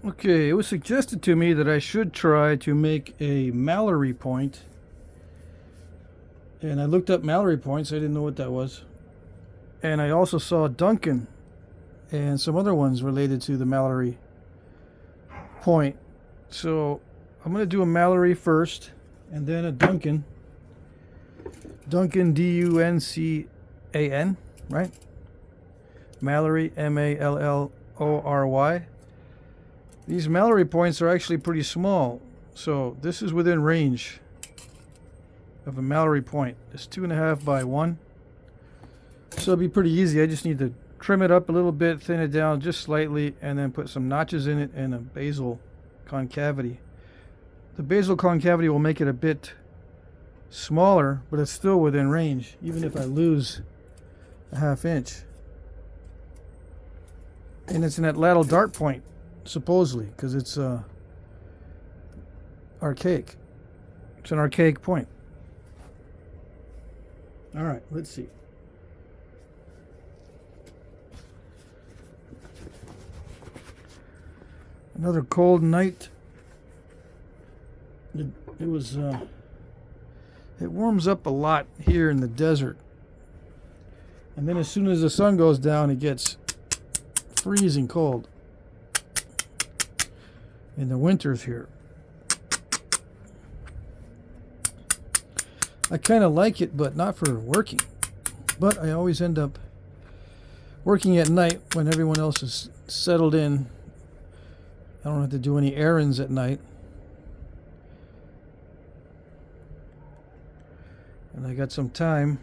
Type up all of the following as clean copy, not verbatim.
Okay, it was suggested to me that I should try to make a Mallory point. And I looked up Mallory points. I didn't know what that was. And I also saw Duncan and some other ones related to the Mallory point. So I'm going to do a Mallory first and then a Duncan. Duncan, D-U-N-C-A-N, right? Mallory, M-A-L-L-O-R-Y. These Mallory points are actually pretty small, so this is within range of a Mallory point. It's 2.5 by 1, so it'll be pretty easy. I just need to trim it up a little bit, thin it down just slightly, and then put some notches in it and a basal concavity. The basal concavity will make it a bit smaller, but it's still within range, even if I lose a 1/2 inch. And it's an atlatl dart point, supposedly, because it's archaic. It's an archaic point. All right, let's see. Another cold night. It was. It warms up a lot here in the desert, and then as soon as the sun goes down, it gets freezing cold in the winters here. I kind of like it, but not for working. But I always end up working at night when everyone else is settled in. I don't have to do any errands at night. And I got some time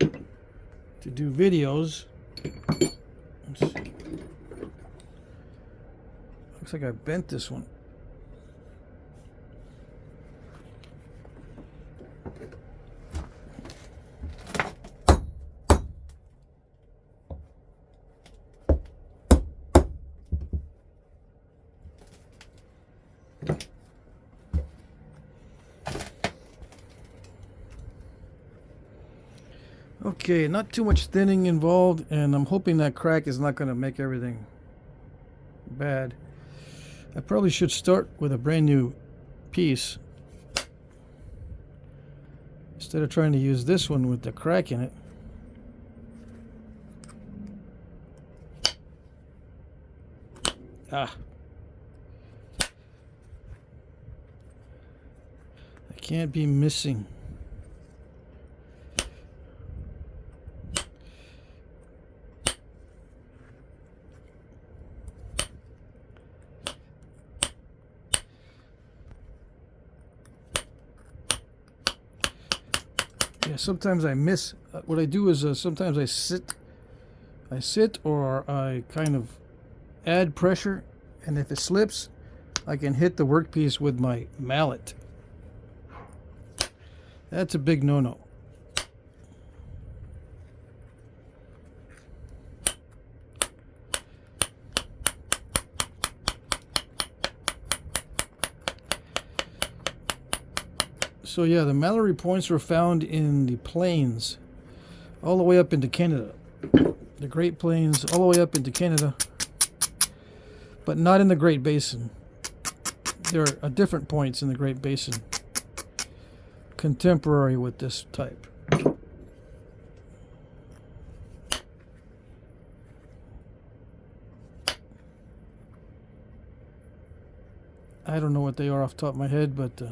to do videos. Let's see. Looks like I bent this one. Okay, not too much thinning involved, and I'm hoping that crack is not going to make everything bad. I probably should start with a brand new piece instead of trying to use this one with the crack in it. I can't be missing. Yeah, sometimes I miss. What I do is sometimes I sit or I kind of add pressure, and if it slips, I can hit the workpiece with my mallet. That's a big no-no. So yeah, the Mallory points were found in the plains all the way up into Canada. The Great Plains all the way up into Canada, but not in the Great Basin. There are different points in the Great Basin contemporary with this type. I don't know what they are off the top of my head, but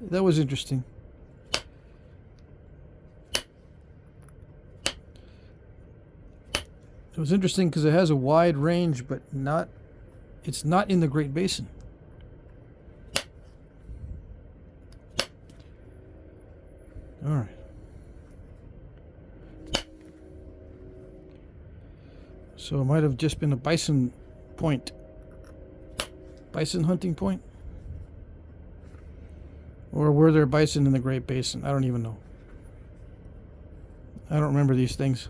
that was interesting. It was interesting because it has a wide range, but it's not in the Great Basin. All right. So it might have just been a bison point. Bison hunting point? Or were there bison in the Great Basin? I don't even know. I don't remember these things.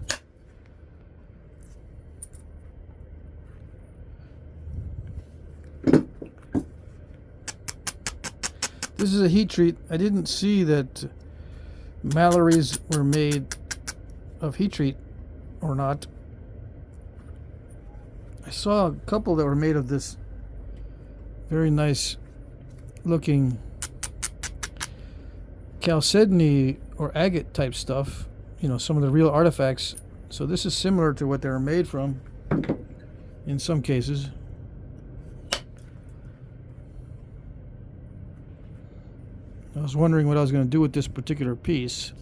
This is a heat treat. I didn't see that Mallory's were made of heat treat or not. I saw a couple that were made of this very nice looking chalcedony or agate type stuff, you know, some of the real artifacts. So this is similar to what they were made from in some cases. I was wondering what I was going to do with this particular piece.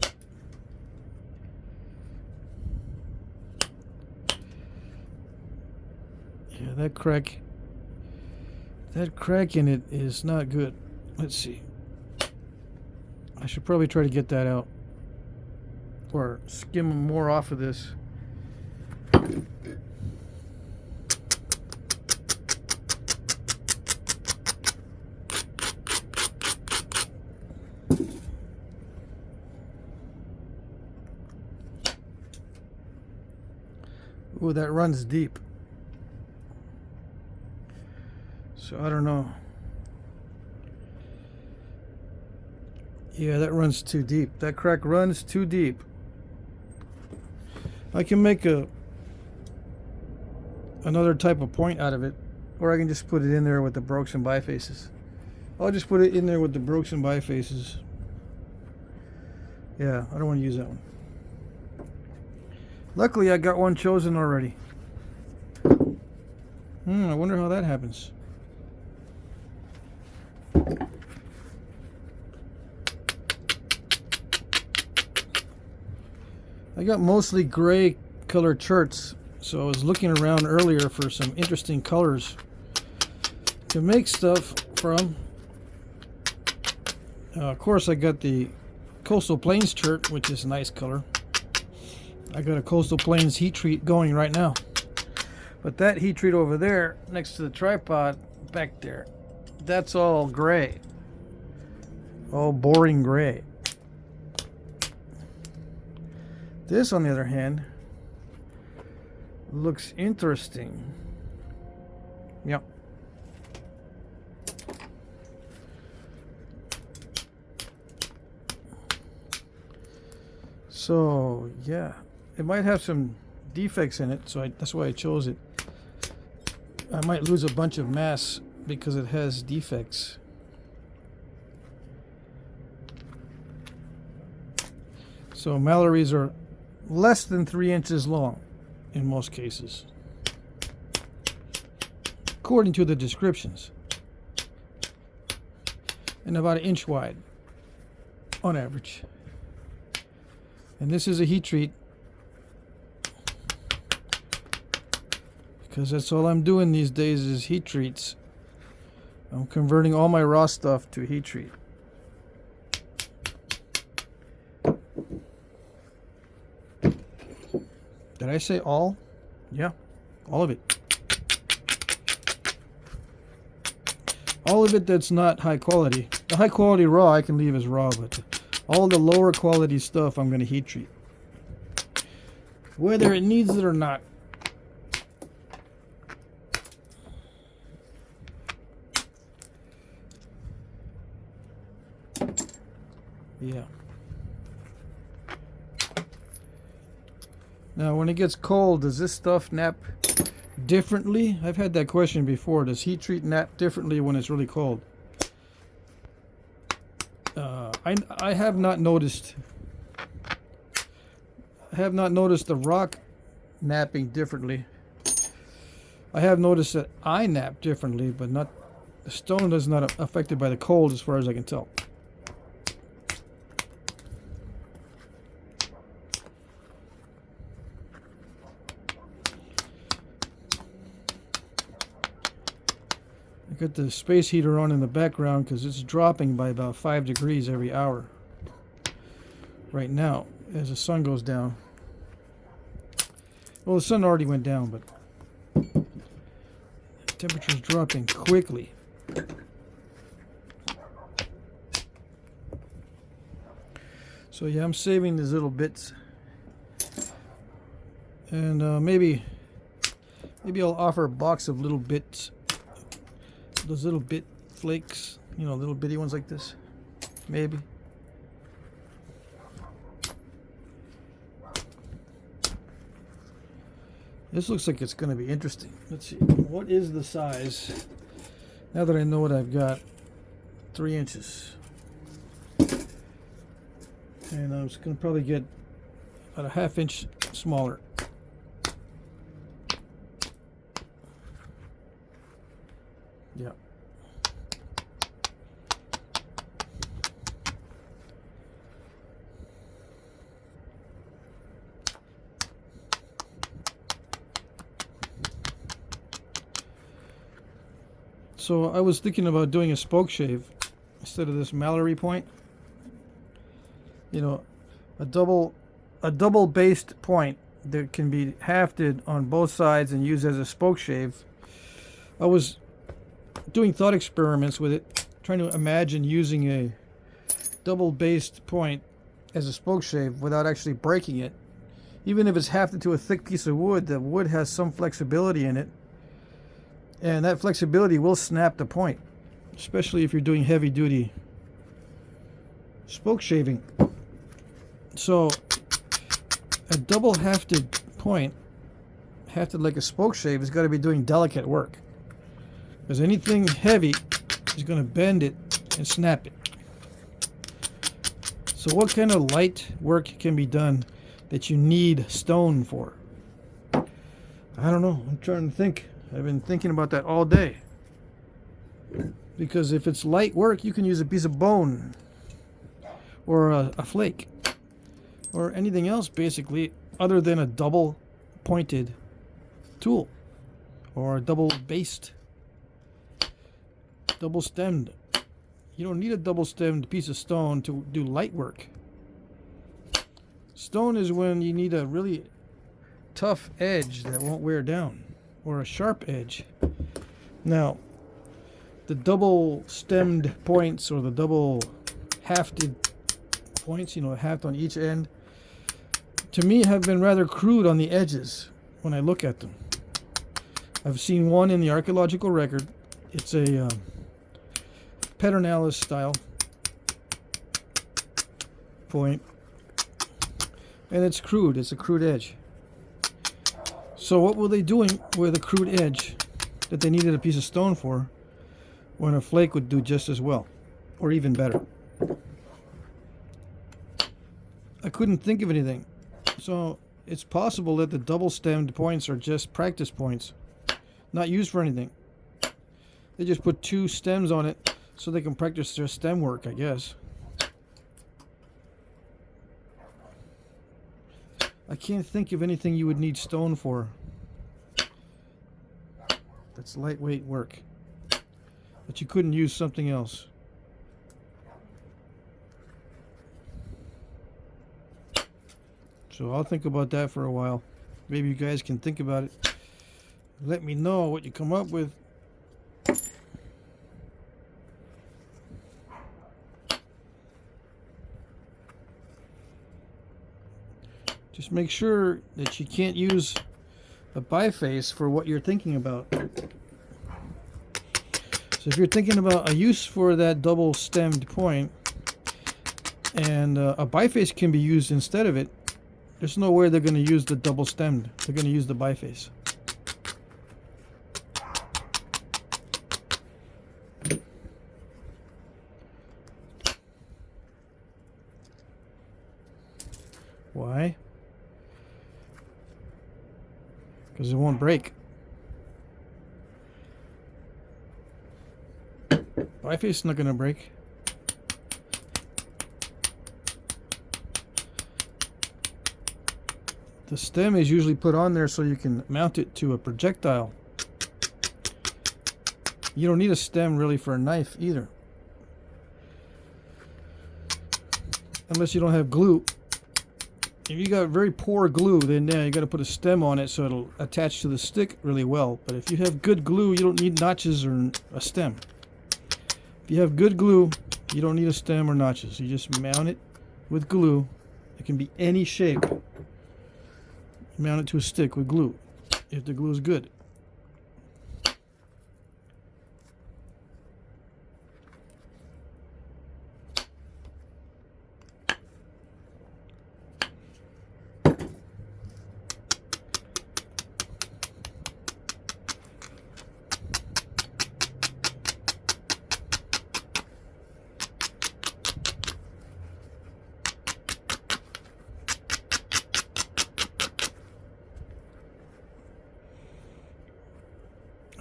Yeah, that crack in it is not good. Let's see. I should probably try to get that out or skim more off of this. Ooh, that runs deep. So I don't know. Yeah, that runs too deep. That crack runs too deep. I can make another type of point out of it, or I can just put it in there with the brokes and bifaces. I'll just put it in there with the brokes and bifaces. Yeah, I don't want to use that one. Luckily, I got one chosen already. I wonder how that happens. I got mostly gray colored charts, so I was looking around earlier for some interesting colors to make stuff from. Of course, I got the Coastal Plains chart, which is a nice color. I got a Coastal Plains heat treat going right now. But that heat treat over there, next to the tripod, back there, that's all gray. All boring gray. This, on the other hand, looks interesting. Yep. So, yeah. It might have some defects in it, so that's why I chose it. I might lose a bunch of mass because it has defects. So Mallory's are less than 3 inches long in most cases, according to the descriptions, and about 1 inch wide on average. And this is a heat treat, because that's all I'm doing these days is heat treats. I'm converting all my raw stuff to heat treat. Did I say all? Yeah, all of it. All of it that's not high quality. The high quality raw I can leave as raw, but all the lower quality stuff I'm going to heat treat, whether it needs it or not. Yeah. Now, when it gets cold, does this stuff nap differently? I've had that question before. Does heat treat nap differently when it's really cold? I have not noticed. I have not noticed the rock napping differently. I have noticed that I nap differently, but not the stone is not affected by the cold, as far as I can tell. I got the space heater on in the background because it's dropping by about 5 degrees every hour right now as the sun goes down. Well, the sun already went down, but the temperature's dropping quickly. So yeah, I'm saving these little bits, and maybe I'll offer a box of little bits. Those little bit flakes, you know, little bitty ones like this, maybe. This looks like it's going to be interesting. Let's see. What is the size? Now that I know what I've got, 3 inches. And I'm just going to probably get about a 1/2 inch smaller. Yeah. So I was thinking about doing a spoke shave instead of this Mallory point. You know, a double based point that can be hafted on both sides and used as a spoke shave. I was doing thought experiments with it, trying to imagine using a double based point as a spoke shave without actually breaking it. Even if it's hafted to a thick piece of wood, the wood has some flexibility in it, and that flexibility will snap the point, especially if you're doing heavy duty spoke shaving. So a double hafted point, hafted like a spoke shave, has got to be doing delicate work, because anything heavy is going to bend it and snap it. So what kind of light work can be done that you need stone for? I don't know. I'm trying to think. I've been thinking about that all day. Because if it's light work, you can use a piece of bone or a flake or anything else basically other than a double pointed tool or a double based, double stemmed. You don't need a double stemmed piece of stone to do light work. Stone is when you need a really tough edge that won't wear down, or a sharp edge. Now, the double stemmed points or the double hafted points, you know, haft on each end, to me have been rather crude on the edges when I look at them. I've seen one in the archaeological record. It's a Pedernales style point, and it's crude. It's a crude edge. So what were they doing with a crude edge that they needed a piece of stone for, when a flake would do just as well, or even better? I couldn't think of anything. So it's possible that the double stemmed points are just practice points, not used for anything. They just put 2 stems on it so they can practice their stem work, I guess. I can't think of anything you would need stone for that's lightweight work, but you couldn't use something else. So I'll think about that for a while. Maybe you guys can think about it. Let me know what you come up with. Just make sure that you can't use a biface for what you're thinking about. So if you're thinking about a use for that double stemmed point, and a biface can be used instead of it, there's no way they're going to use the double stemmed. They're going to use the biface. Why? Because it won't break. Biface is not going to break. The stem is usually put on there so you can mount it to a projectile. You don't need a stem really for a knife either, unless you don't have glue. If you got very poor glue, then yeah, you got to put a stem on it so it'll attach to the stick really well. But if you have good glue, you don't need notches or a stem. If you have good glue, you don't need a stem or notches. You just mount it with glue. It can be any shape. Mount it to a stick with glue, if the glue is good.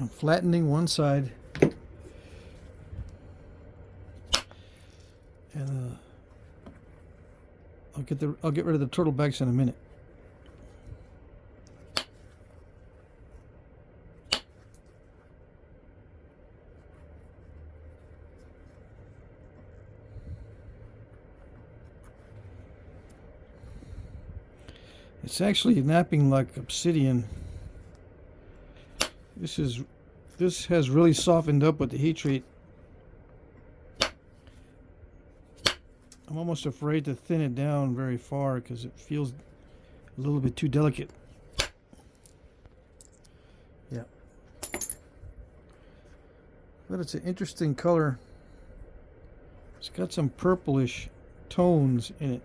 I'm flattening one side. And I'll get rid of the turtle backs in a minute. It's actually knapping like Obsidian. This has really softened up with the heat treat. I'm almost afraid to thin it down very far because it feels a little bit too delicate. Yeah. But it's an interesting color. It's got some purplish tones in it.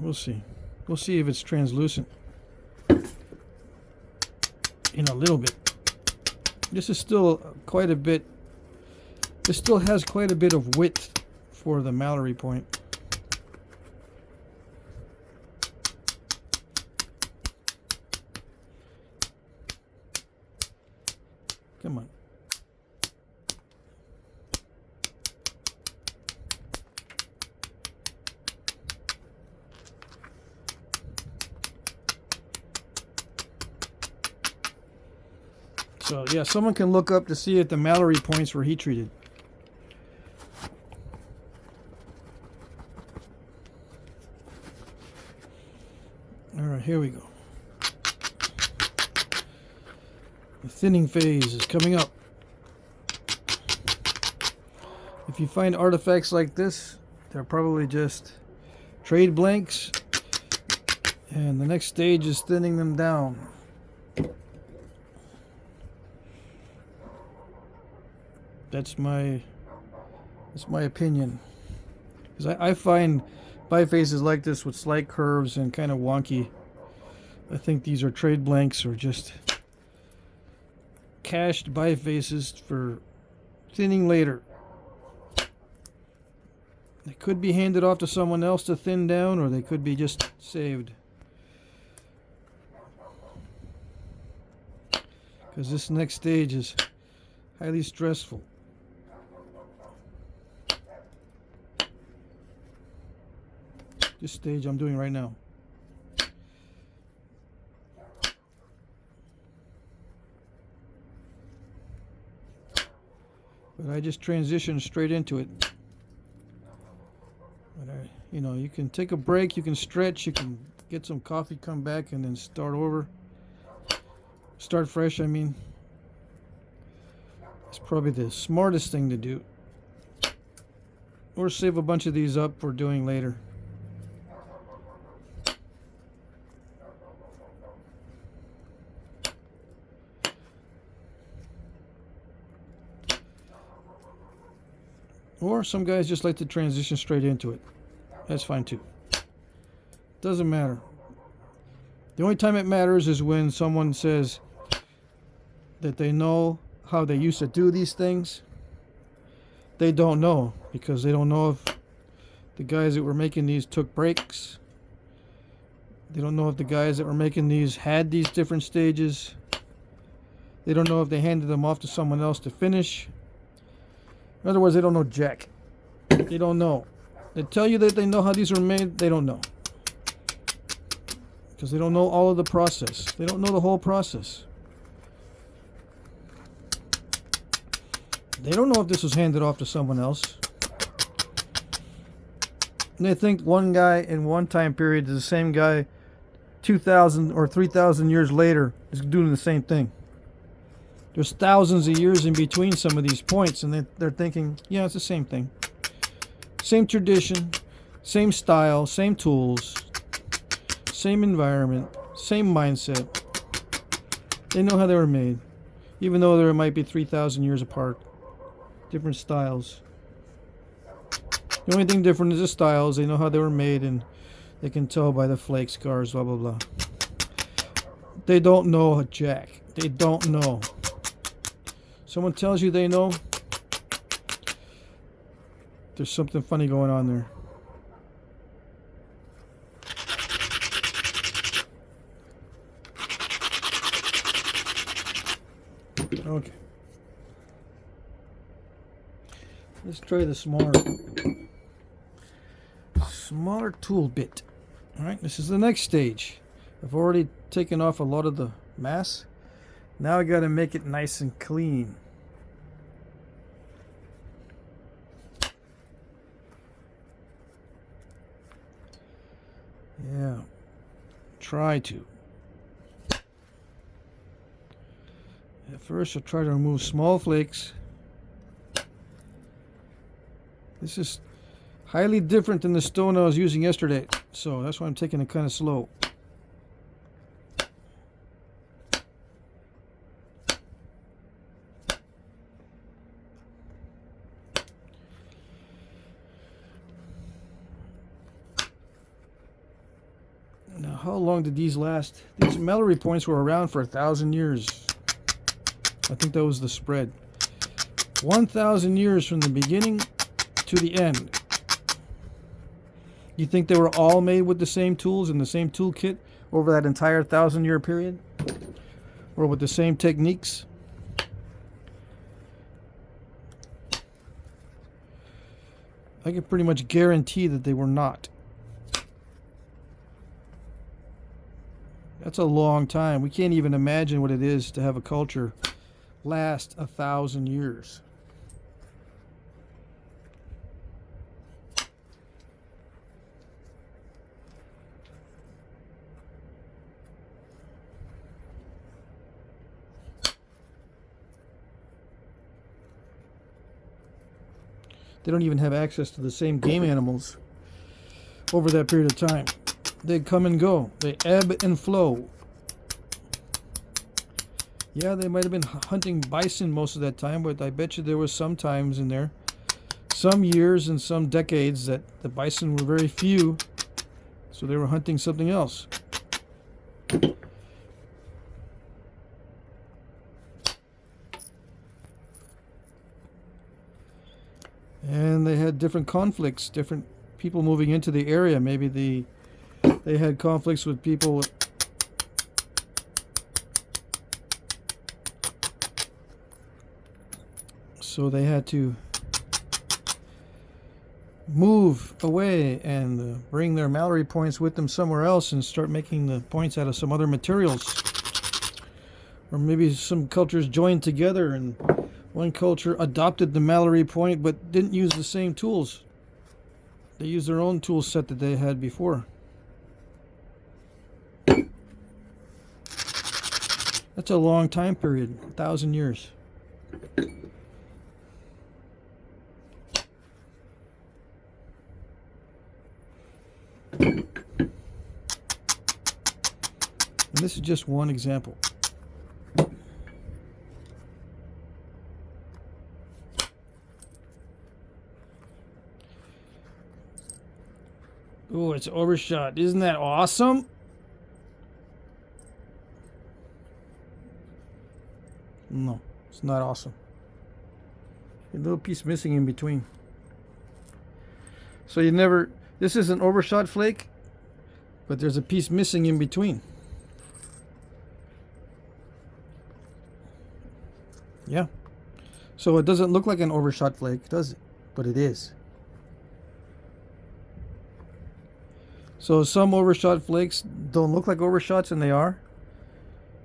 We'll see. We'll see if it's translucent in a little bit. This is still quite a bit. This still has quite a bit of width for the Mallory point. Come on. So yeah, someone can look up to see if the Mallory points were heat treated. All right, here we go. The thinning phase is coming up. If you find artifacts like this, they're probably just trade blanks, and the next stage is thinning them down. That's my opinion, because I find bifaces like this with slight curves and kind of wonky. I think these are trade blanks or just cached bifaces for thinning later. They could be handed off to someone else to thin down, or they could be just saved. Because this next stage is highly stressful. This stage I'm doing right now. But I just transitioned straight into it. But you know, you can take a break, you can stretch, you can get some coffee, come back, and then start over. Start fresh, I mean. It's probably the smartest thing to do. Or save a bunch of these up for doing later. Or some guys just like to transition straight into it. That's fine too. Doesn't matter. The only time it matters is when someone says that they know how they used to do these things. They don't know, because they don't know if the guys that were making these took breaks. They don't know if the guys that were making these had these different stages. They don't know if they handed them off to someone else to finish. In other words, they don't know jack. They don't know. They tell you that they know how these were made. They don't know. Because they don't know all of the process. They don't know the whole process. They don't know if this was handed off to someone else. And they think one guy in one time period is the same guy 2,000 or 3,000 years later is doing the same thing. There's thousands of years in between some of these points, and they're thinking, yeah, it's the same thing. Same tradition, same style, same tools, same environment, same mindset. They know how they were made, even though there might be 3,000 years apart. Different styles. The only thing different is the styles. They know how they were made, and they can tell by the flake scars, blah, blah, blah. They don't know a jack. They don't know. Someone tells you they know, there's something funny going on there. try the smaller tool bit. Alright, this is the next stage. I've already taken off a lot of the mass. Now I got to make it nice and clean. Yeah, try to. At first I'll try to remove small flakes. This is highly different than the stone I was using yesterday, so that's why I'm taking it kind of slow. Now, how long did these last? These Mallory points were around for 1,000 years. I think that was the spread. 1,000 years from the beginning to the end. You think they were all made with the same tools and the same toolkit over that entire 1,000-year period? Or with the same techniques? I can pretty much guarantee that they were not. That's a long time. We can't even imagine what it is to have a culture last 1,000 years. They don't even have access to the same game animals over that period of time. They come and go. They ebb and flow. Yeah, they might have been hunting bison most of that time, but I bet you there was some times in there, some years and some decades, that the bison were very few, so they were hunting something else. And they had different conflicts, different people moving into the area. Maybe they had conflicts with people. So they had to move away and bring their Mallory points with them somewhere else and start making the points out of some other materials. Or maybe some cultures joined together and one culture adopted the Mallory point but didn't use the same tools. They used their own tool set that they had before. That's a long time period, 1,000 years. And this is just one example. Oh, it's overshot. Isn't that awesome? No, it's not awesome. A little piece missing in between. So you never... This is an overshot flake, but there's a piece missing in between. Yeah. So it doesn't look like an overshot flake, does it? But it is. So some overshot flakes don't look like overshots, and they are.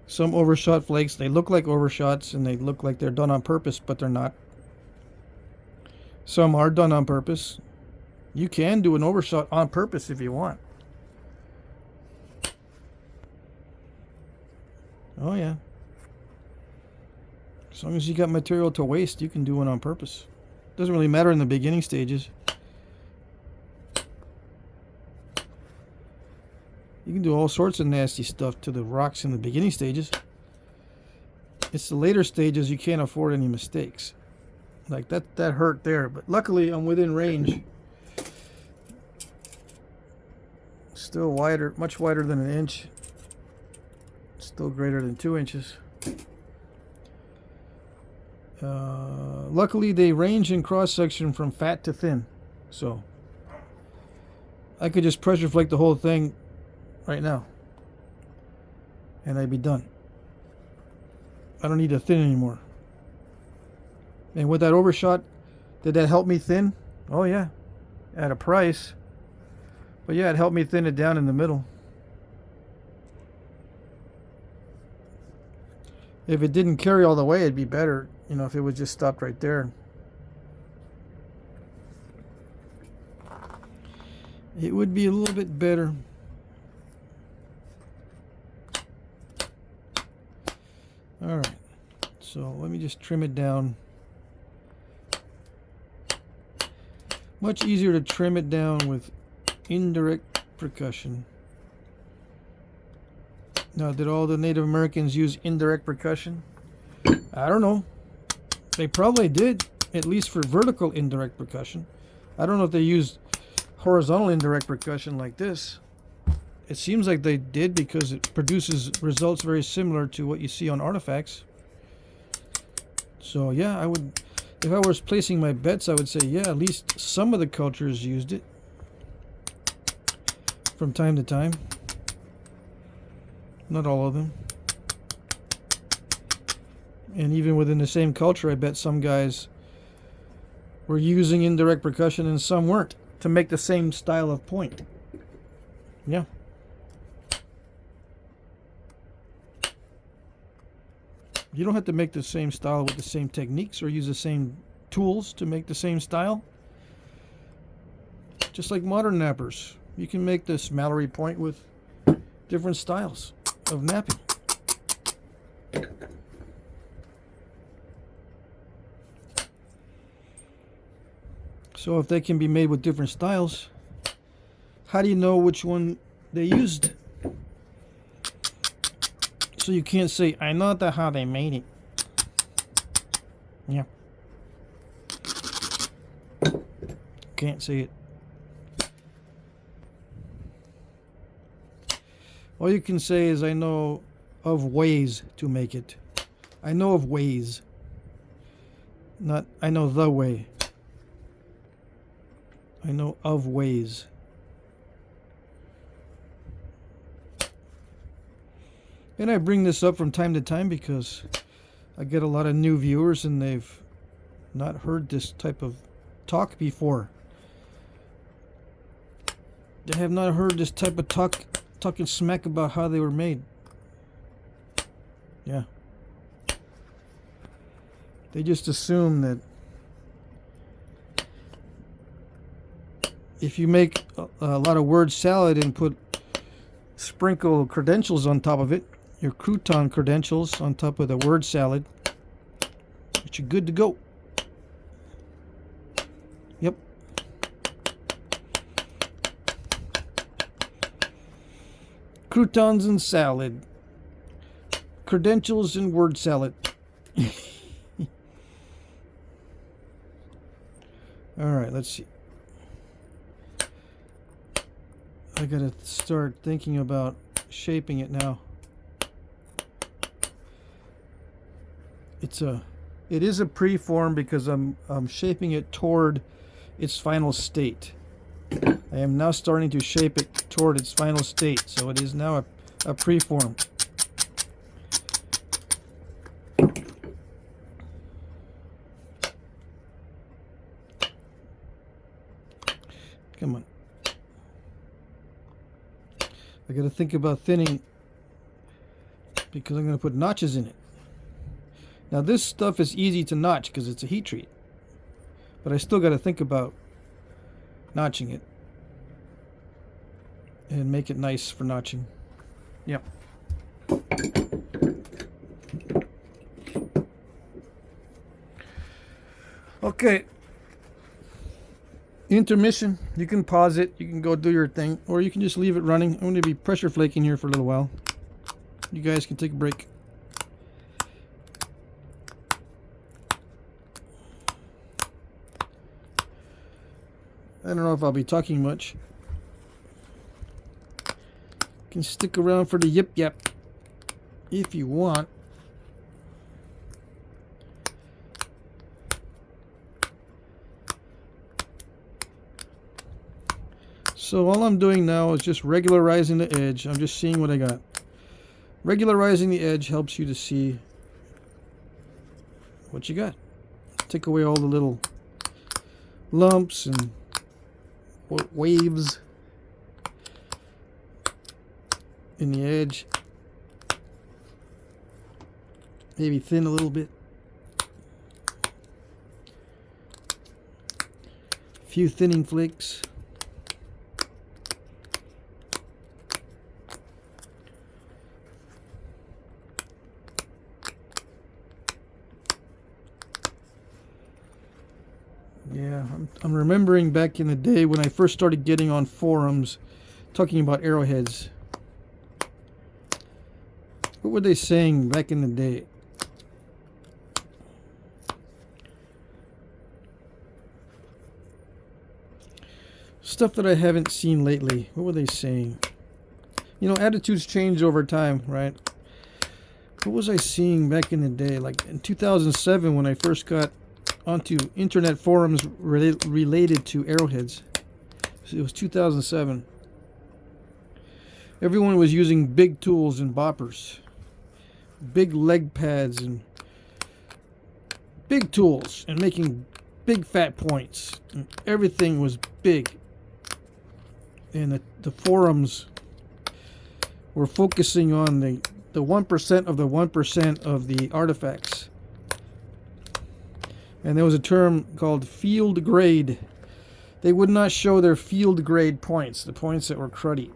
Some overshot flakes, they look like overshots, and they look like they're done on purpose, but they're not. Some are done on purpose. You can do an overshot on purpose if you want. Oh yeah. As long as you got material to waste, you can do one on purpose. Doesn't really matter in the beginning stages. You can do all sorts of nasty stuff to the rocks in the beginning stages. It's the later stages you can't afford any mistakes. Like that hurt there, but luckily I'm within range. Still wider, much wider than 1 inch. Still greater than 2 inches. Luckily they range in cross section from fat to thin, so I could just pressure flake the whole thing right now and I'd be done. I don't need to thin anymore. And with that overshot Did that help me thin? Oh yeah, at a price. But yeah, it helped me thin it down in the middle. If it didn't carry all the way, it'd be better, you know, if it was just stopped right there. It would be a little bit better. All right, so let me just trim it down. Much easier to trim it down with indirect percussion. Now, did all the Native Americans use indirect percussion? I don't know. They probably did, at least for vertical indirect percussion. I don't know if they used horizontal indirect percussion like this. It seems like they did because it produces results very similar to what you see on artifacts. So yeah, I would, if I was placing my bets, I would say yeah, at least some of the cultures used it from time to time. Not all of them. And even within the same culture, I bet some guys were using indirect percussion and some weren't, to make the same style of point. Yeah. You don't have to make the same style with the same techniques or use the same tools to make the same style. Just like modern nappers. You can make this Mallory point with different styles of napping. So if they can be made with different styles, how do you know which one they used? So you can't say, I know that how they made it. Yeah. Can't say it. All you can say is, I know of ways to make it. I know of ways. Not, I know the way. I know of ways. And I bring this up from time to time because I get a lot of new viewers and they've not heard this type of talk before. They have not heard this type of talking smack about how they were made. Yeah. They just assume that if you make a lot of word salad and sprinkle credentials on top of it, your crouton credentials on top of the word salad, that you're good to go. Yep. Croutons and salad. Credentials and word salad. Alright, let's see. I gotta start thinking about shaping it now. It is a preform because I'm shaping it toward its final state. I am now starting to shape it toward its final state, so it is now a preform. Come on. I got to think about thinning because I'm going to put notches in it. Now this stuff is easy to notch because it's a heat treat, but I still got to think about notching it and make it nice for notching. Yep. Okay. Intermission. You can pause it. You can go do your thing, or you can just leave it running. I'm going to be pressure flaking here for a little while. You guys can take a break. I don't know if I'll be talking much. You can stick around for the yip yap if you want. So all I'm doing now is just regularizing the edge. I'm just seeing what I got. Regularizing the edge helps you to see what you got. Take away all the little lumps and waves in the edge. Maybe thin a little bit. A few thinning flakes. Yeah, I'm remembering back in the day when I first started getting on forums talking about arrowheads. What were they saying back in the day? Stuff that I haven't seen lately. What were they saying? You know, attitudes change over time, right? What was I seeing back in the day? Like in 2007 when I first got onto internet forums related to arrowheads. It was 2007. Everyone was using big tools and boppers. Big leg pads and big tools and making big fat points. And everything was big. And the forums were focusing on the 1% of the 1% of the artifacts. And there was a term called field grade. They would not show their field grade points, the points that were cruddy.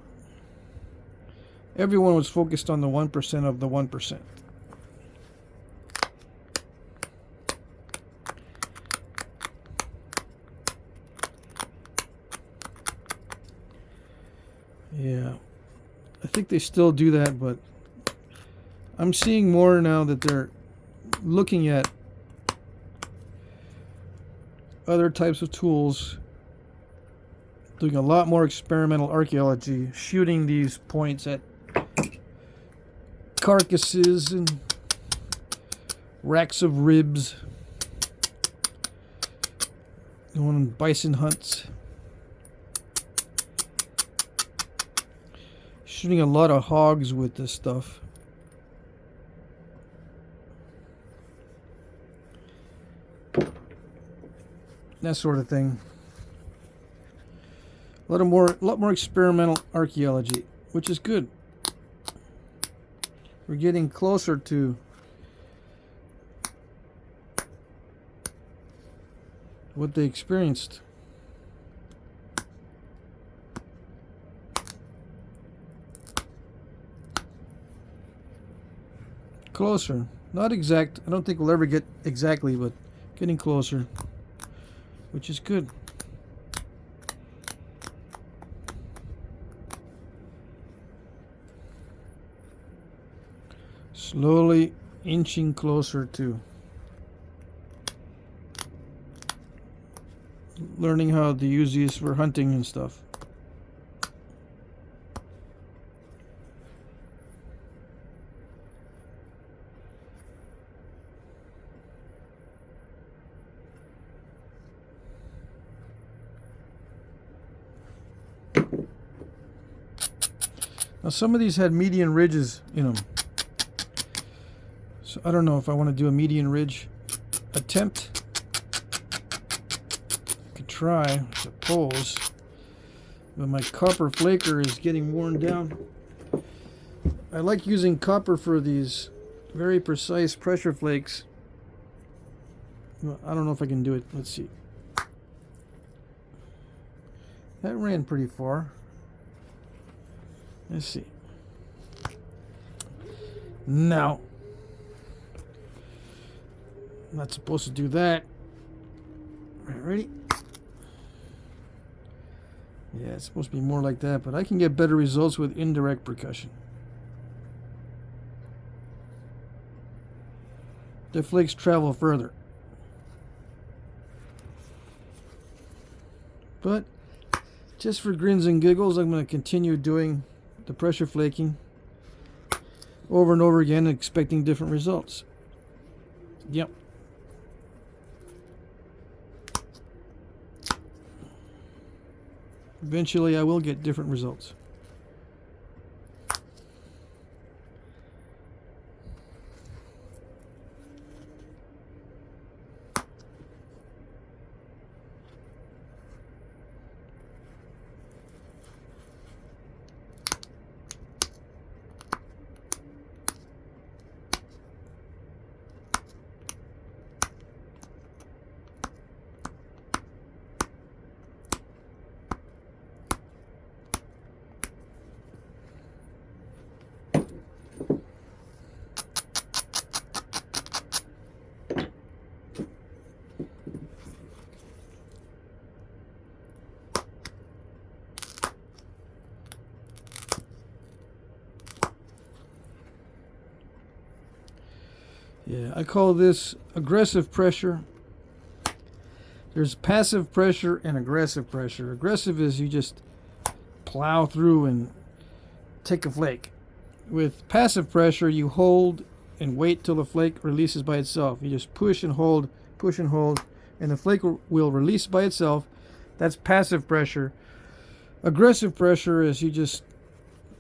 Everyone was focused on the 1% of the 1%. Yeah, I think they still do that, but I'm seeing more now that they're looking at other types of tools, doing a lot more experimental archaeology, shooting these points at carcasses and racks of ribs, going on bison hunts. Shooting a lot of hogs with this stuff. That sort of thing. A lot more experimental archaeology, which is good. We're getting closer to what they experienced. Closer. Not exact. I don't think we'll ever get exactly, but getting closer, which is good. Slowly inching closer to learning how to use these for hunting and stuff. Now some of these had median ridges in them. So I don't know if I want to do a median ridge attempt. I could try, I suppose. But my copper flaker is getting worn down. I like using copper for these very precise pressure flakes. Well, I don't know if I can do it. Let's see. That ran pretty far. Let's see. No. I'm not supposed to do that. Ready? Yeah, it's supposed to be more like that, but I can get better results with indirect percussion. The flakes travel further. But just for grins and giggles, I'm going to continue doing the pressure flaking over and over again, expecting different results. Yep. Eventually I will get different results. Yeah, I call this aggressive pressure. There's passive pressure and aggressive pressure. Aggressive is you just plow through and take a flake. With passive pressure, you hold and wait till the flake releases by itself. You just push and hold, and the flake will release by itself. That's passive pressure. Aggressive pressure is you just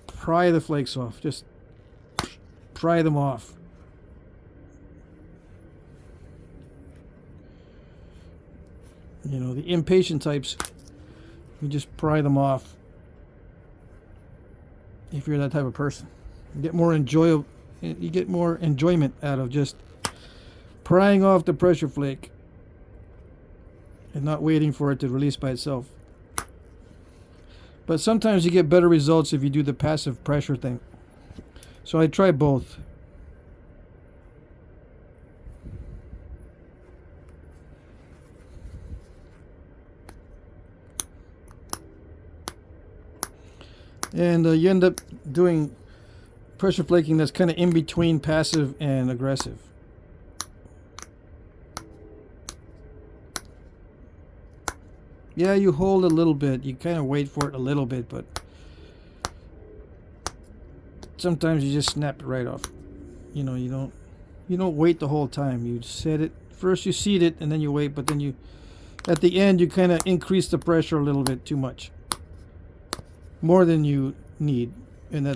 pry the flakes off. Just pry them off. You know, the impatient types, you just pry them off. If you're that type of person, you get more enjoyment out of just prying off the pressure flake and not waiting for it to release by itself. But sometimes you get better results if you do the passive pressure thing. So I try both. And you end up doing pressure flaking that's kind of in between passive and aggressive. Yeah, you hold a little bit. You kind of wait for it a little bit, but sometimes you just snap it right off. You know, you don't wait the whole time. You set it first, you seed it, and then you wait. But then you, at the end, you kind of increase the pressure a little bit too much, more than you need, and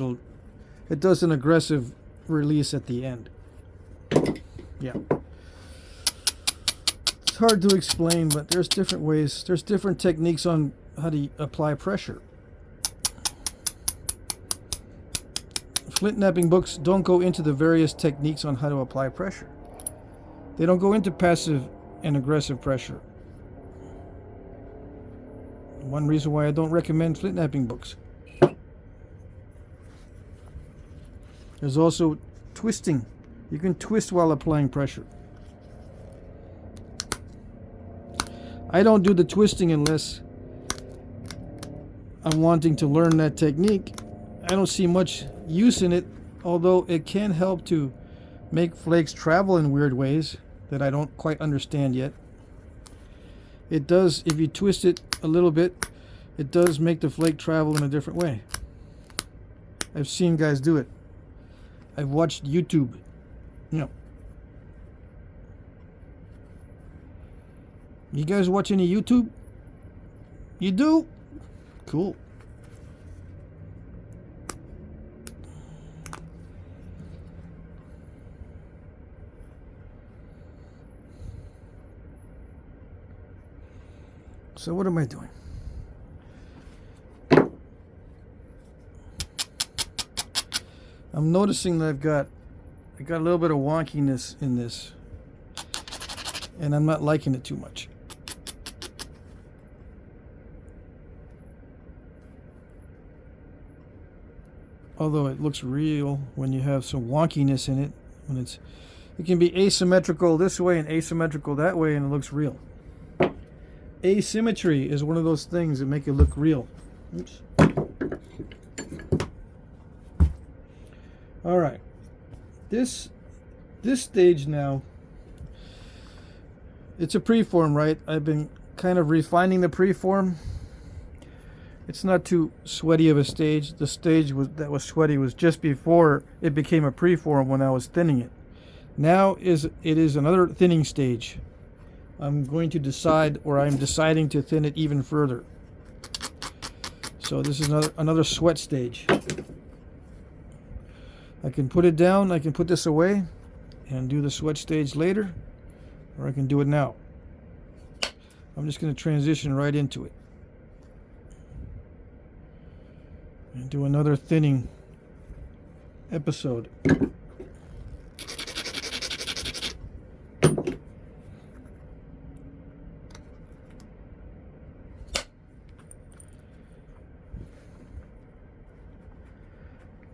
it does an aggressive release at the end. Yeah. It's hard to explain, but there's different ways. There's different techniques on how to apply pressure. Flintknapping books don't go into the various techniques on how to apply pressure. They don't go into passive and aggressive pressure. One reason why I don't recommend Flintknapping books. There's also twisting. You can twist while applying pressure. I don't do the twisting unless I'm wanting to learn that technique. I don't see much use in it, although it can help to make flakes travel in weird ways that I don't quite understand yet. It does, if you twist it a little bit, it does make the flake travel in a different way. I've seen guys do it. I've watched YouTube. You know. You guys watch any YouTube? You do? Cool. So what am I doing? I'm noticing that I got a little bit of wonkiness in this, and I'm not liking it too much. Although it looks real when you have some wonkiness in it, it can be asymmetrical this way and asymmetrical that way, and it looks real. Asymmetry is one of those things that make it look real. Oops. All right, this stage now, it's a preform, right? I've been kind of refining the preform. It's not too sweaty of a stage. The stage that was sweaty was just before it became a preform when I was thinning it. Now it is another thinning stage. I'm going to decide, or I'm deciding to thin it even further. So this is another sweat stage. I can put it down, I can put this away and do the sweat stage later, or I can do it now. I'm just going to transition right into it and do another thinning episode.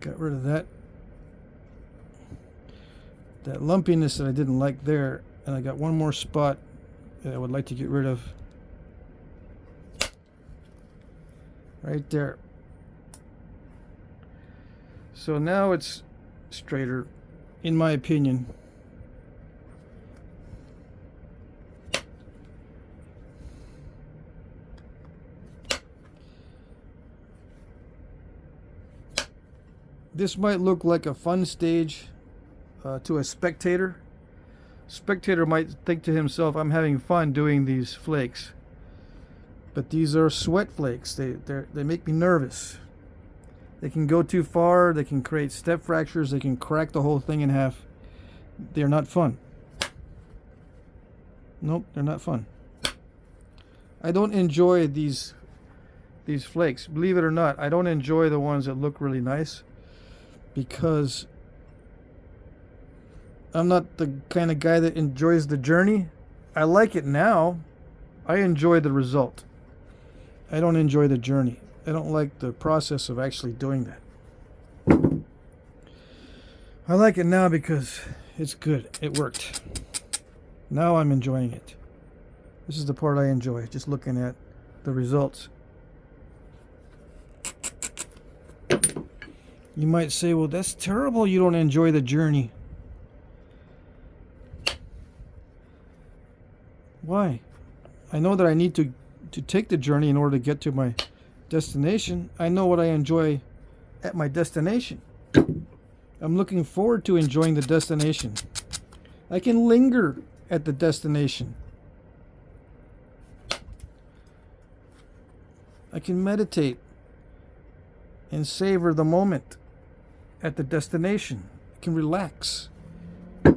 Got rid of that lumpiness that I didn't like there, and I got one more spot that I would like to get rid of right there. So now it's straighter, in my opinion. This might look like a fun stage to a spectator. Spectator might think to himself, I'm having fun doing these flakes. But these are sweat flakes. They make me nervous. They can go too far. They can create step fractures. They can crack the whole thing in half. They're not fun. Nope, they're not fun. I don't enjoy these flakes. Believe it or not, I don't enjoy the ones that look really nice because I'm not the kind of guy that enjoys the journey. I like it now. I enjoy the result. I don't enjoy the journey. I don't like the process of actually doing that. I like it now because it's good. It worked. Now I'm enjoying it. This is the part I enjoy, just looking at the results. You might say, well, that's terrible. You don't enjoy the journey. Why? I know that I need to take the journey in order to get to my destination. I know what I enjoy at my destination. I'm looking forward to enjoying the destination. I can linger at the destination. I can meditate and savor the moment at the destination. I can relax at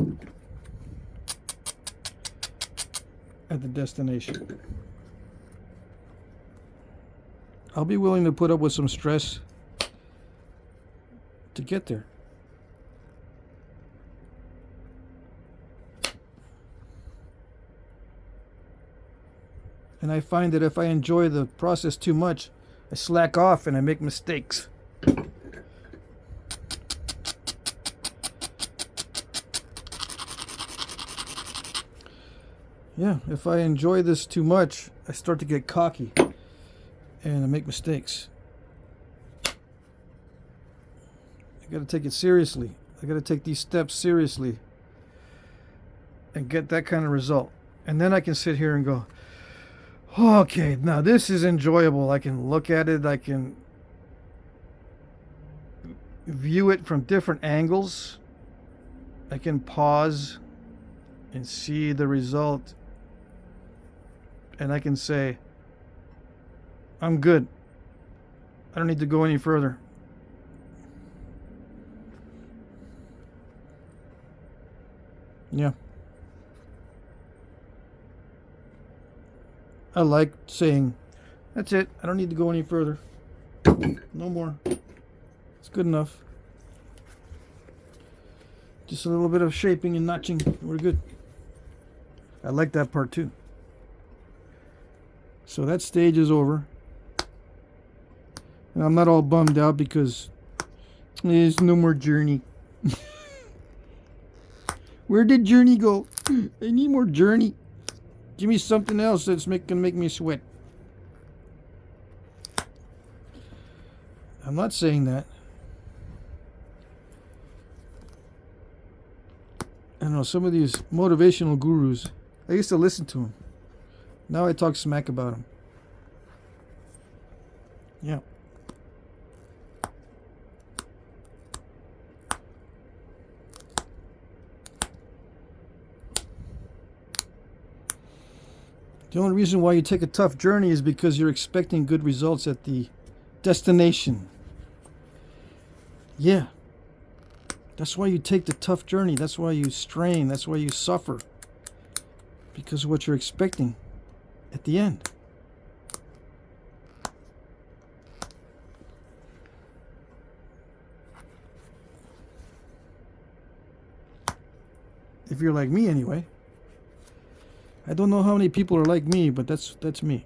the destination. I'll be willing to put up with some stress to get there. And I find that if I enjoy the process too much, I slack off and I make mistakes. Yeah, if I enjoy this too much, I start to get cocky and I make mistakes. I gotta take it seriously. I gotta take these steps seriously and get that kind of result. And then I can sit here and go, okay, now this is enjoyable. I can look at it. I can view it from different angles. I can pause and see the result. And I can say, I'm good. I don't need to go any further. Yeah. I like saying, that's it. I don't need to go any further. No more. It's good enough. Just a little bit of shaping and notching. We're good. I like that part too. So that stage is over. And I'm not all bummed out because there's no more journey. Where did journey go? I need more journey. Give me something else that's gonna make me sweat. I'm not saying that. I don't know, some of these motivational gurus, I used to listen to them. Now I talk smack about them. Yeah. The only reason why you take a tough journey is because you're expecting good results at the destination. Yeah. That's why you take the tough journey. That's why you strain. That's why you suffer. Because of what you're expecting at the end. If you're like me anyway. I don't know how many people are like me, but that's me.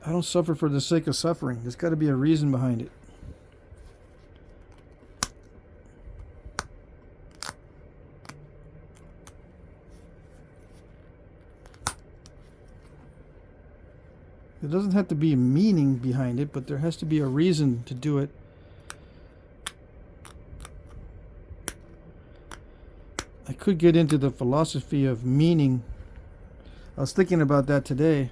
I don't suffer for the sake of suffering. There's got to be a reason behind it. There doesn't have to be a meaning behind it, but there has to be a reason to do it. I could get into the philosophy of meaning. I was thinking about that today.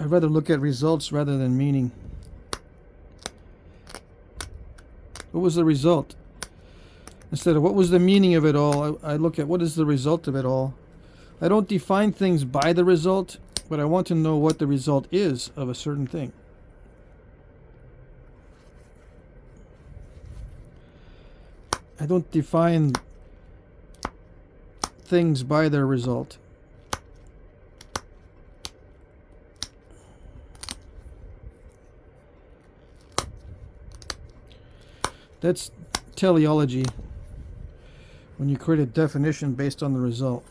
I'd rather look at results rather than meaning. What was the result? Instead of what was the meaning of it all, I look at what is the result of it all. I don't define things by the result, but I want to know what the result is of a certain thing. I don't define things by their result. That's teleology, when you create a definition based on the result.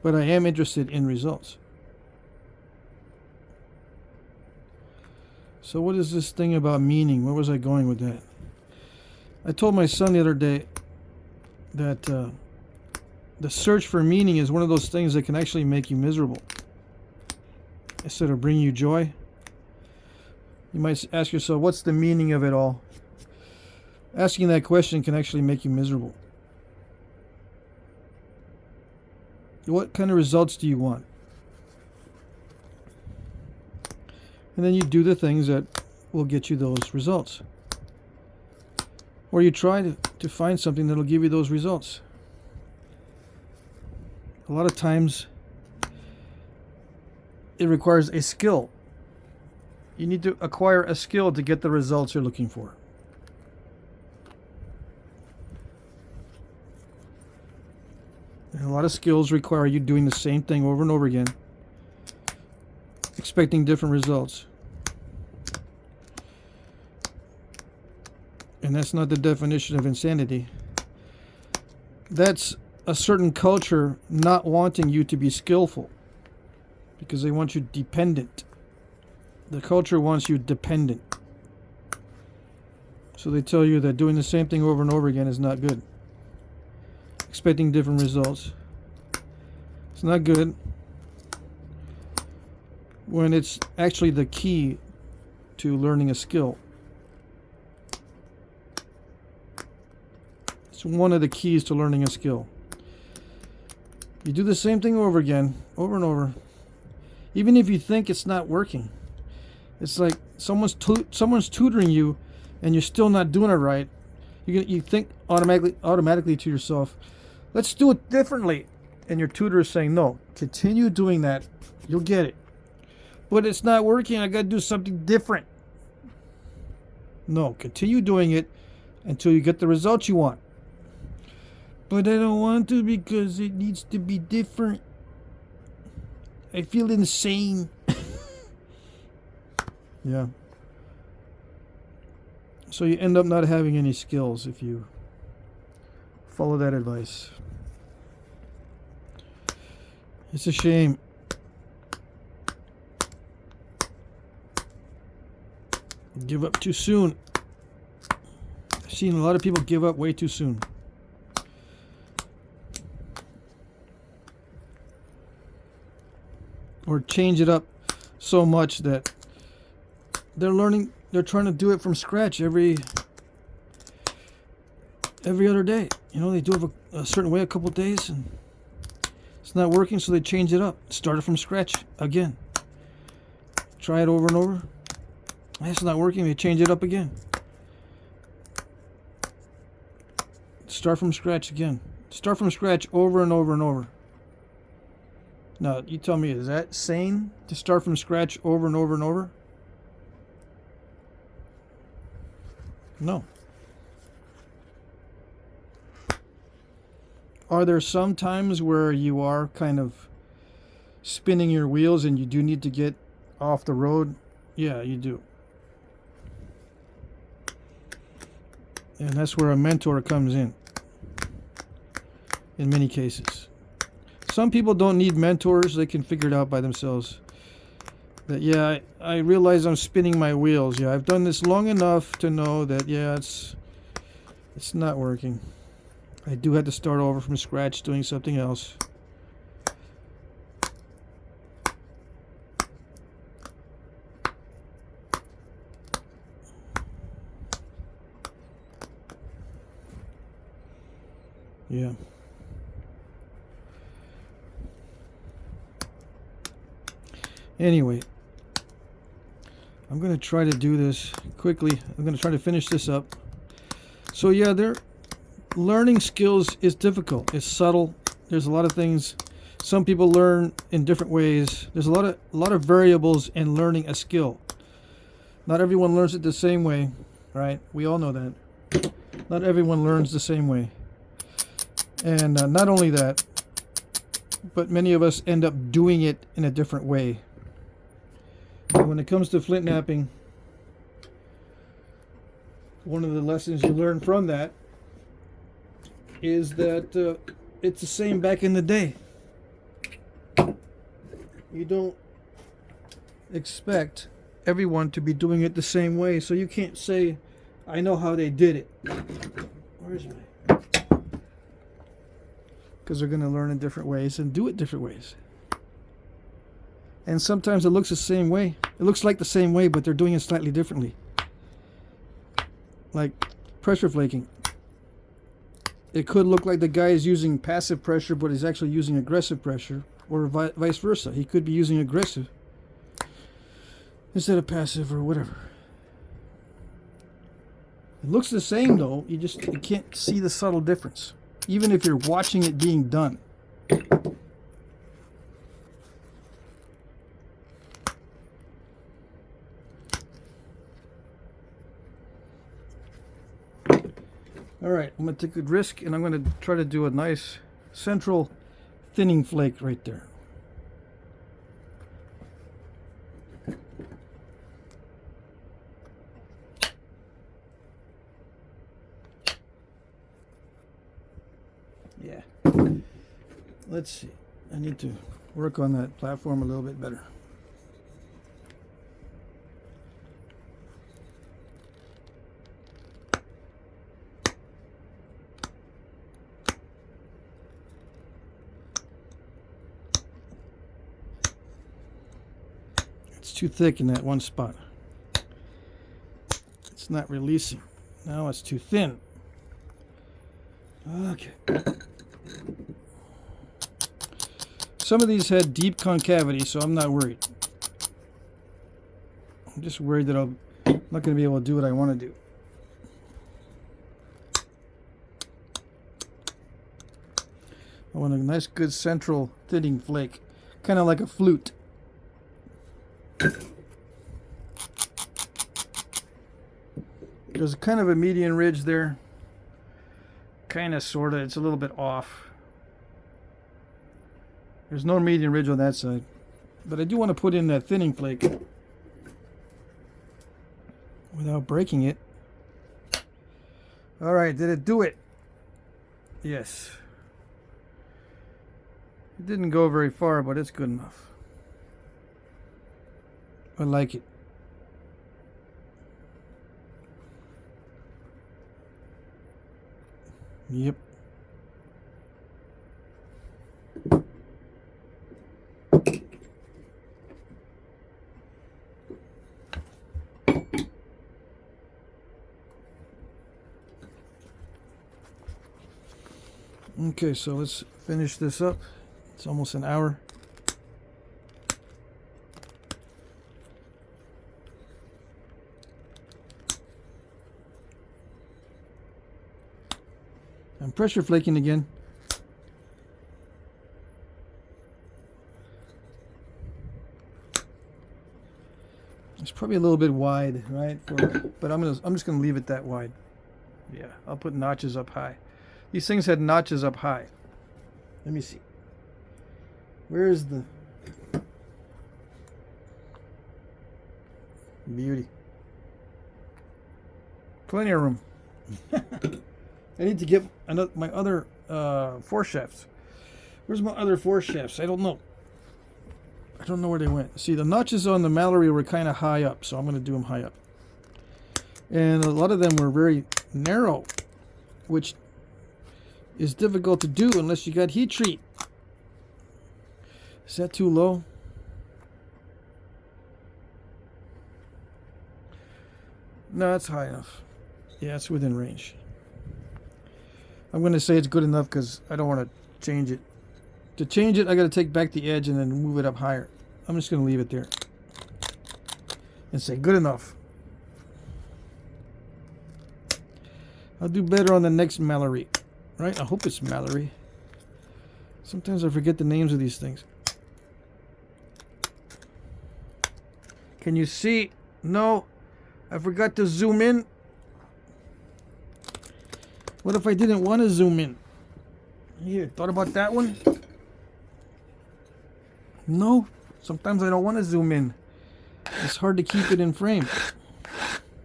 But I am interested in results. So what is this thing about meaning? Where was I going with that? I told my son the other day that the search for meaning is one of those things that can actually make you miserable instead of bring you joy. You might ask yourself, what's the meaning of it all? Asking that question can actually make you miserable. What kind of results do you want? And then you do the things that will get you those results. Or you try to find something that will give you those results. A lot of times it requires a skill. You need to acquire a skill to get the results you're looking for. And a lot of skills require you doing the same thing over and over again, expecting different results. And that's not the definition of insanity. That's a certain culture not wanting you to be skillful because they want you dependent. The culture wants you dependent. So they tell you that doing the same thing over and over again is not good. Expecting different results. It's not good when it's actually the key to learning a skill. It's one of the keys to learning a skill. You do the same thing over again, over and over. Even if you think it's not working. It's like someone's tutoring you and you're still not doing it right. You think automatically to yourself, let's do it differently. And your tutor is saying, no, continue doing that. You'll get it. But it's not working. I got to do something different. No, continue doing it until you get the results you want. But I don't want to because it needs to be different. I feel insane. Yeah. So you end up not having any skills if you follow that advice. It's a shame. Give up too soon. I've seen a lot of people give up way too soon. Or change it up so much that they're trying to do it from scratch every other day. You know, they do it a certain way a couple of days and it's not working, so they change it up. Start it from scratch again. Try it over and over. It's not working, they change it up again. Start from scratch again. Start from scratch over and over and over. Now, you tell me, is that sane to start from scratch over and over and over? No. Are there some times where you are kind of spinning your wheels and you do need to get off the road? Yeah, you do. And that's where a mentor comes in many cases. Some people don't need mentors. They can figure it out by themselves. That, yeah, I realize I'm spinning my wheels. Yeah, I've done this long enough to know that, yeah, it's not working. I do have to start over from scratch doing something else. Yeah. Anyway, I'm going to try to do this quickly. I'm going to try to finish this up. So yeah, learning skills is difficult. It's subtle. There's a lot of things. Some people learn in different ways. There's a lot of variables in learning a skill. Not everyone learns it the same way, right? We all know that. Not everyone learns the same way. And not only that, but many of us end up doing it in a different way. And when it comes to flint knapping, one of the lessons you learn from that is that it's the same back in the day. You don't expect everyone to be doing it the same way, so you can't say, I know how they did it. Where's my... Because they're going to learn in different ways and do it different ways. And sometimes it looks the same way. It looks like the same way, but they're doing it slightly differently. Like pressure flaking. It could look like the guy is using passive pressure, but he's actually using aggressive pressure, or vice versa. He could be using aggressive instead of passive or whatever. It looks the same though, you can't see the subtle difference, even if you're watching it being done. Alright, I'm going to take a risk and I'm going to try to do a nice central thinning flake right there. Yeah. Let's see. I need to work on that platform a little bit better. Too thick in that one spot. It's not releasing. Now it's too thin. Okay. Some of these had deep concavity, so I'm not worried. I'm just worried that I'm not going to be able to do what I want to do. I want a nice good central thinning flake, kind of like a flute. There's kind of a median ridge there. Kind of, sort of. It's a little bit off. There's no median ridge on that side. But I do want to put in that thinning flake without breaking it. Alright, did it do it? Yes. It didn't go very far, but it's good enough. I like it. Yep. Okay, so let's finish this up. It's almost an hour. I'm pressure flaking again. It's probably a little bit wide, right? But I'm just gonna leave it that wide. Yeah, I'll put notches up high. These things had notches up high. Let me see. Where is the beauty? Plenty of room. I need to get my other foreshafts. Where's my other foreshafts? I don't know. I don't know where they went. See, the notches on the Mallory were kind of high up, so I'm going to do them high up. And a lot of them were very narrow, which is difficult to do unless you got heat treat. Is that too low? No, it's high enough. Yeah, it's within range. I'm going to say it's good enough because I don't want to change it. To change it, I got to take back the edge and then move it up higher. I'm just going to leave it there and say good enough. I'll do better on the next Mallory, right? I hope it's Mallory. Sometimes I forget the names of these things. Can you see? No, I forgot to zoom in. What if I didn't want to zoom in? Here, thought about that one? No, sometimes I don't want to zoom in. It's hard to keep it in frame.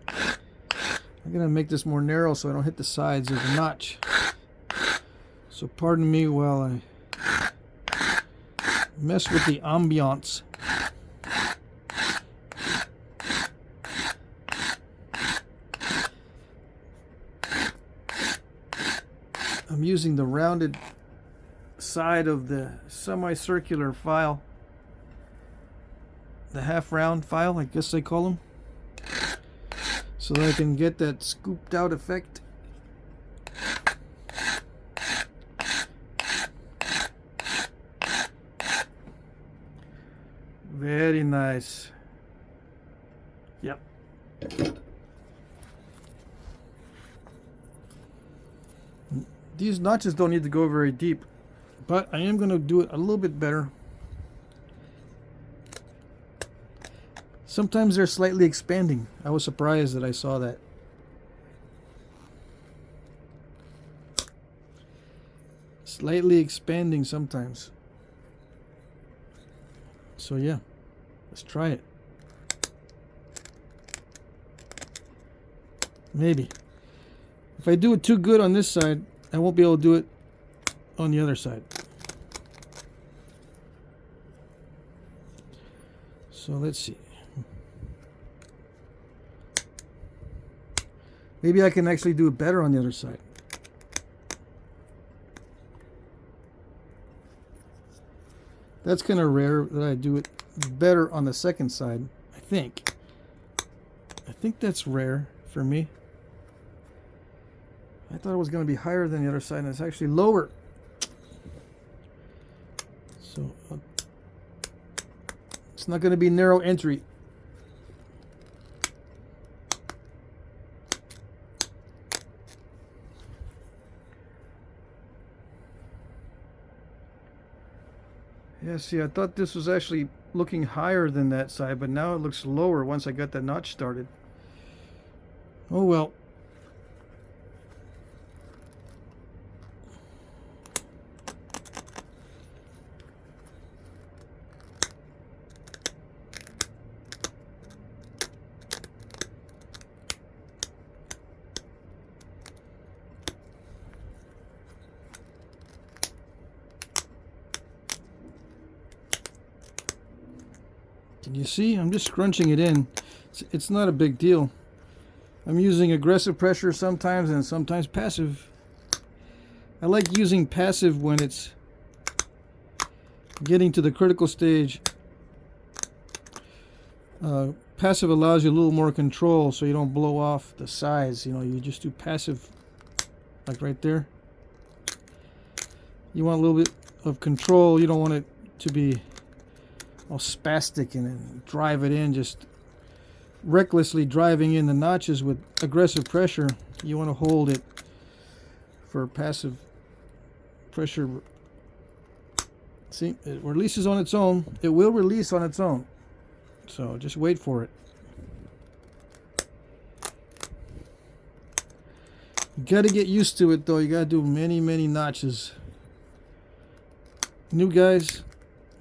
I'm going to make this more narrow so I don't hit the sides of the notch. So pardon me while I mess with the ambiance. I'm using the rounded side of the semicircular file, the half round file, I guess they call them, so that I can get that scooped out effect. Very nice. Yep. These notches don't need to go very deep, but I am going to do it a little bit better. Sometimes they're slightly expanding. I was surprised that I saw that. Slightly expanding sometimes. So yeah, let's try it. Maybe. If I do it too good on this side, I won't be able to do it on the other side. So let's see. Maybe I can actually do it better on the other side. That's kind of rare that I do it better on the second side, I think. I think that's rare for me. I thought it was going to be higher than the other side, and it's actually lower. So it's not going to be narrow entry. Yeah, see, I thought this was actually looking higher than that side, but now it looks lower once I got that notch started. Oh well. Can you see? I'm just scrunching it in. It's not a big deal. I'm using aggressive pressure sometimes and sometimes passive. I like using passive when it's getting to the critical stage. Passive allows you a little more control so you don't blow off the sides. You know, you just do passive like right there. You want a little bit of control. You don't want it to be all spastic and then drive it in, just recklessly driving in the notches with aggressive pressure. You want to hold it for passive pressure. See, it releases on its own. It will release on its own. So just wait for it. You got to get used to it though. You got to do many, many notches. New guys,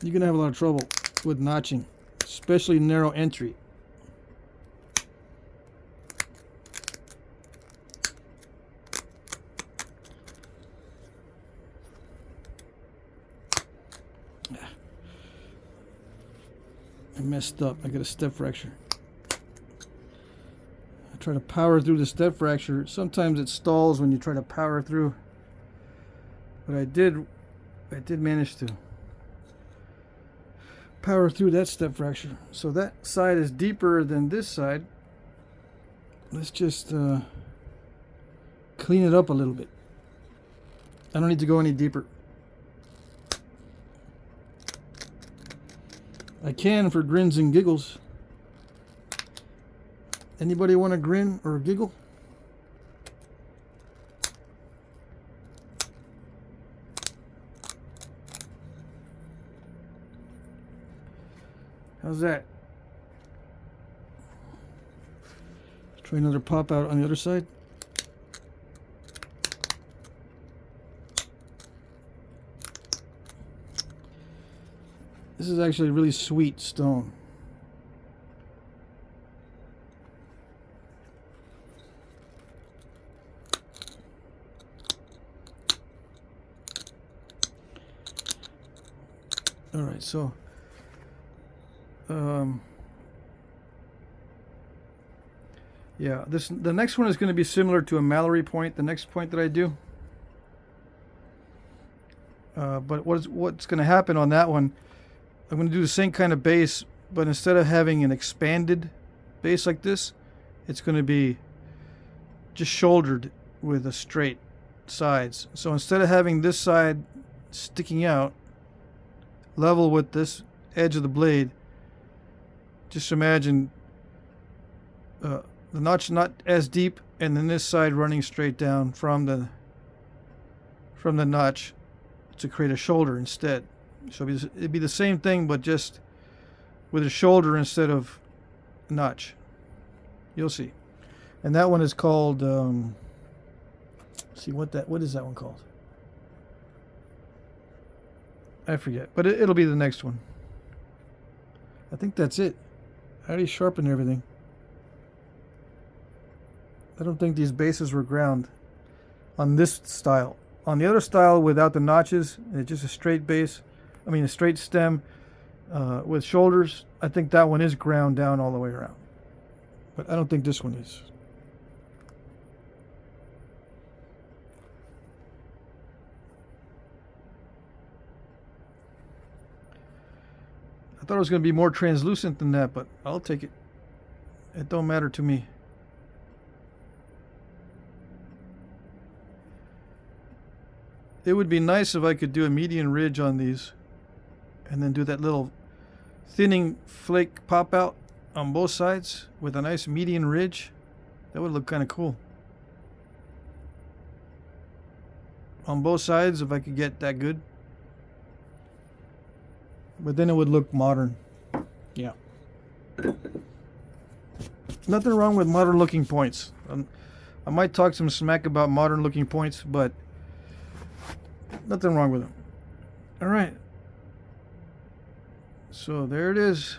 you're going to have a lot of trouble with notching, especially narrow entry. I messed up. I got a step fracture. I try to power through the step fracture. Sometimes it stalls when you try to power through, but I did manage to power through that step fracture. So that side is deeper than this side. Let's just clean it up a little bit. I don't need to go any deeper. I can for grins and giggles. Anybody want to grin or giggle? How's that? Let's try another pop out on the other side. This is actually really sweet stone. All right, so yeah, the next one is going to be similar to a Mallory point, the next point that I do. But what's going to happen on that one, I'm going to do the same kind of base, but instead of having an expanded base like this, it's going to be just shouldered with a straight sides. So instead of having this side sticking out level with this edge of the blade, just imagine the notch not as deep, and then this side running straight down from the notch to create a shoulder instead. So it'd be the same thing, but just with a shoulder instead of a notch. You'll see. And that one is called see what is that one called? I forget, but it'll be the next one. I think that's it. I already sharpened everything. I don't think these bases were ground on this style. On the other style without the notches, it's just a straight base. I mean a straight stem with shoulders. I think that one is ground down all the way around. But I don't think this one is. I thought it was going to be more translucent than that, but I'll take it. It don't matter to me. It would be nice if I could do a median ridge on these and then do that little thinning flake pop out on both sides with a nice median ridge. That would look kind of cool. On both sides, if I could get that good. But then it would look modern. Yeah. Nothing wrong with modern looking points. I might talk some smack about modern looking points, but nothing wrong with them. All right. So there it is.